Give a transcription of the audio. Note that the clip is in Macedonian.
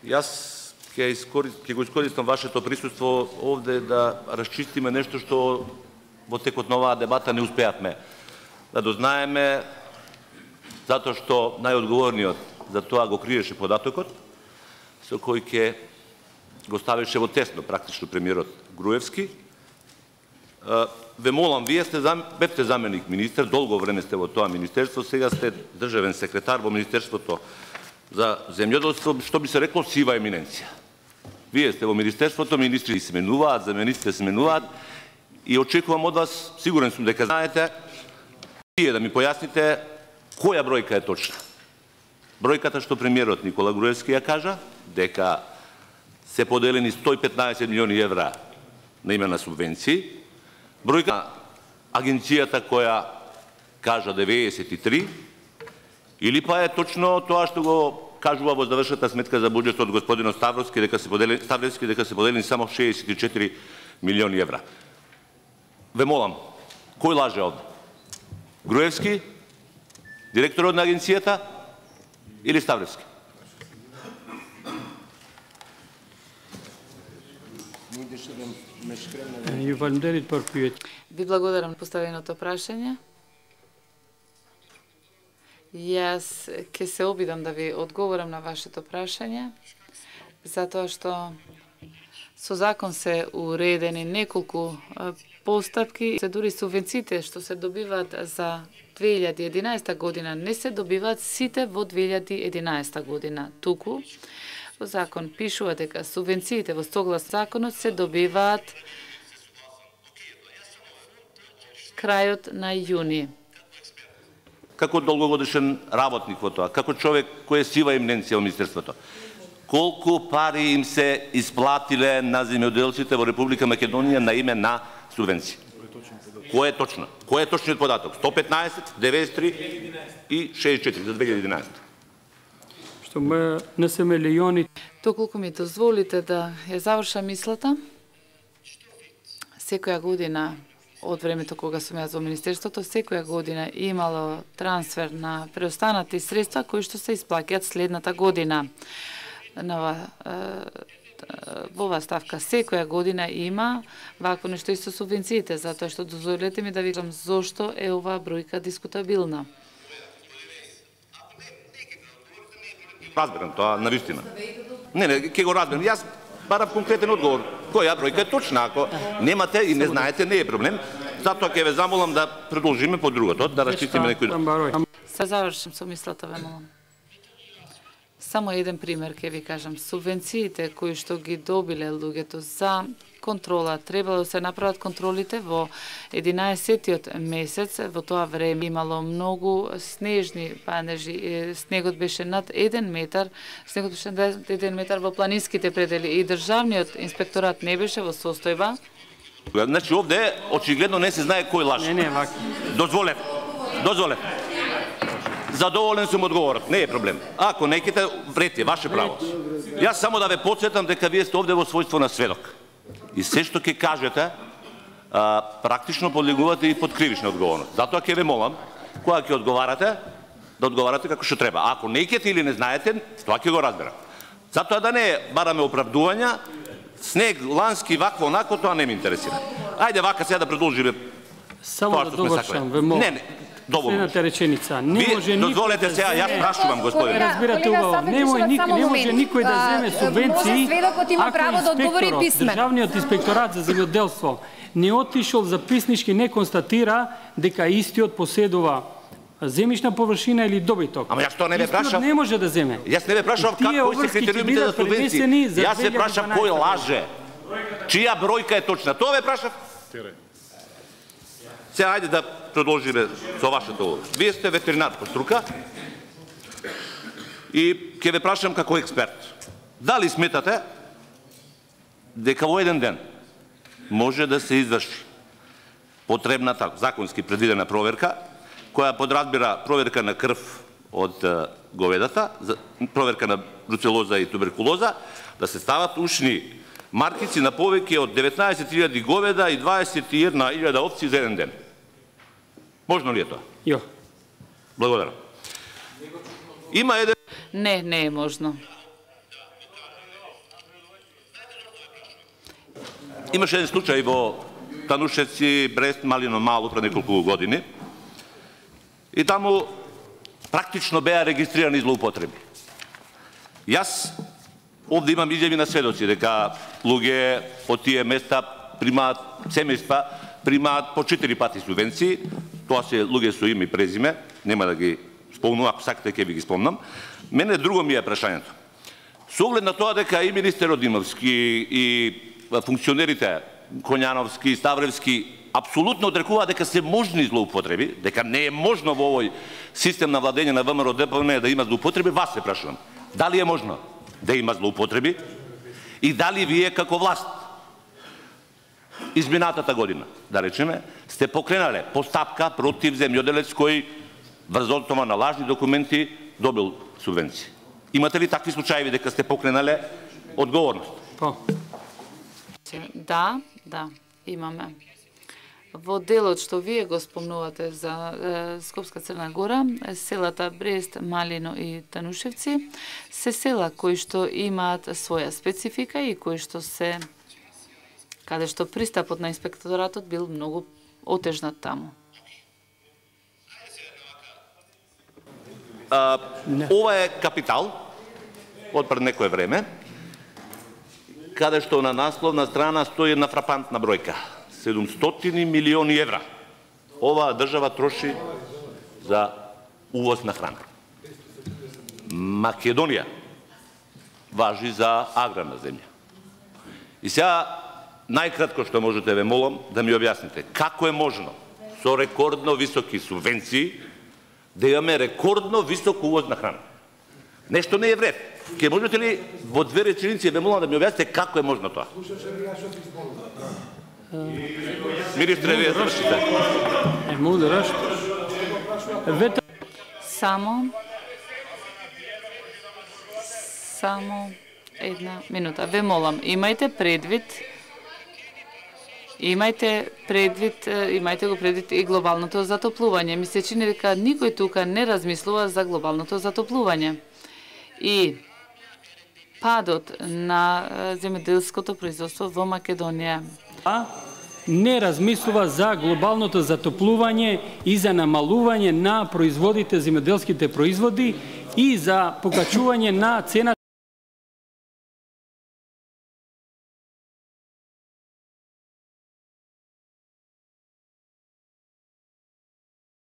Јас ќе го искористам вашето присуство овде да расчистиме нешто што во текот на оваа дебата не успеавме да дознаеме, затоа што најодговорниот за тоа го криеше податокот, со кој ќе го ставеше во тесно практично премиерот Груевски. Ве молам, вие бевте заменик министер, долго време сте во тоа министерство, сега сте државен секретар во Министерството за земјоделство, што би се рекло сива еминенција. Вие сте во Министерството, министри сменуваат, замениците сменуваат и очекувам од вас, сигурен сум дека знаете, вие да ми појасните која бројка е точна. Бројката што премиерот Никола Груевски ја кажа, дека се поделени 115 милиони евра на име на субвенции, бројка на агенцијата која кажа 93, или па е точно тоа што го кажува во завршната сметка за буџетот господинот Ставровски дека се поделени само 64 милиони евра. Ве молам, кој лаже овде? Груевски, директорот на агенцијата или Ставровски? Ви благодарам поставеното прашање. Јас ќе се обидам да ви одговорам на вашето прашање, затоа што со закон се уредени неколку постапки, се дури субвенциите што се добиваат за 2011 година не се добиваат сите во 2011 година. Туку во закон пишува дека субвенциите во соглас законот се добиваат крајот на јуни. Како долгогодишен работник во тоа, како човек кој е сива еминенција во Министерството, колку пари им се исплатиле на земјоделците во Република Македонија на име на субвенции? Кој е точно? Кој е точниот податок? 115, 93 и 64 за 2011. Што не се милиони. Доколку ми дозволите да ја завршам мислата, секоја година од времето кога сум јас во Министерството, секоја година имало трансфер на преостанати средства кои што се исплаќаат следната година. Во оваа ставка секоја година има вакво нешто и со субвенциите, затоа што дозволете ми да ви кажам зошто е оваа бројка дискутабилна. Разберам тоа, навистина. Не, ќе го разберам. Јас барам конкретен одговор. Која бројка е точна? Ако немате и не знаете, не е проблем. Затоа ќе ве замолам да продолжиме по другото, да расчистиме некој. Се завршам со мислата, ве молам. Само еден пример ќе ви кажам. Субвенциите кои што ги добиле луѓето за контрола, требало да се направат контролите во 11-тиот месец. Во тоа време имало многу снежни падежи. Снегот беше над 1 метар, снегот беше над 1 метар во планинските предели и државниот инспекторат не беше во состојба. Значи овде очигледно не се знае кој лаже. Не, вака. Дозволев. Задоволен сум одговорот, не е проблем. Ако не ќете, врете, ваше право. Јас само да ве потсетам дека вие сте овде во својство на сведок. И се што ќе кажете, практично подлегувате и под кривична одговорност. Затоа ќе ве молам, кога ќе одговарате, да одговарате како што треба. Ако не ќете или не знаете, тоа ќе го разберам. Затоа да не бараме оправдувања, снег, лански, вакво, онако, тоа не ме интересира. Ајде вака сега да продолжиме. Само да довршам, ве молам. Не, доволно. Следната реченица. Не може никој. Дозволете сега, јас прашувам, господине. Разбирате убаво. Не може никој да земе субвенции ако инспекторот, државниот инспекторат за земјоделство не отишол записнички, не констатира дека истиот поседува земјишна површина или добиток. Ама јас тоа не ве прашав. Не може да земе. Јас не ве прашав кои се критериумите за субвенции. Јас ве прашав кој лаже. Чија бројка е точна. Тоа ве прашав. Сега ајде да продолжиме со вашето. Вие сте ветеринар по струка и ќе ве прашам како експерт. Дали сметате дека во еден ден може да се изврши потребната законски предвидена проверка, која подразбира проверка на крв од говедата, проверка на бруцелоза и туберкулоза, да се стават ушни маркици на повеќе од 19.000 говеда и 21.000 овци за еден ден. Можно ли е тоа? Јо. Благодарам. Има еден... Не е можно. Имаше еден случај во Танушевци, Брест, Малино Мало пред неколку години и таму практично беа регистрирани злоупотреби. Јас овде имам изјави на сведоци дека луѓе од тие места примаат, семејства примаат по 4 пати субвенции, тоа се луѓе со име и презиме, нема да ги спомнам, ако сакате ќе ви ги спомнам. Мене друго ми е прашањето. Со оглед на тоа дека и министерот Димовски и функционерите Коњановски, Ставревски апсолутно одрекуваат дека се можни злоупотреби, дека не е можно во овој систем на владење на ВМРО ДПМН да има злоупотреби, вас се прашувам. Дали е можно да има злоупотреби и дали вие како власт изминатата година, да речеме, сте покренале постапка против земјоделец кој врз основа на лажни документи добил субвенции? Имате ли такви случаи дека сте покренале одговорност? Да, имаме. Во делот што вие го спомнувате за Скопска Црна Гора, селата Брест, Малино и Танушевци се села кои што имаат своја специфика и кои што се каде што пристапот на инспекторатот бил многу отежнат таму. Ова е капитал од пред некое време, каде што на насловна страна стои една фрапантна бројка. 700 милиони евра. Оваа држава троши за увоз на храна. Македонија важи за аграрна земја. И сега, најкратко што можете ве молам да ми објасните, како е можно со рекордно високи субвенции да имаме рекордно висок увоз на храна? Нешто не е вред. Ке можете ли во 2 реченици ве молам да ми објасните како е можно тоа? Министре, вие завршите. Само една минута. Ве молам, имајте го предвид и глобалното затоплување. Ми се чини дека никој тука не размислува за глобалното затоплување. И падот на земјоделското производство во Македонија не размислува за глобалното затоплување и за намалување на производите, земјоделските производи и за покачување на цената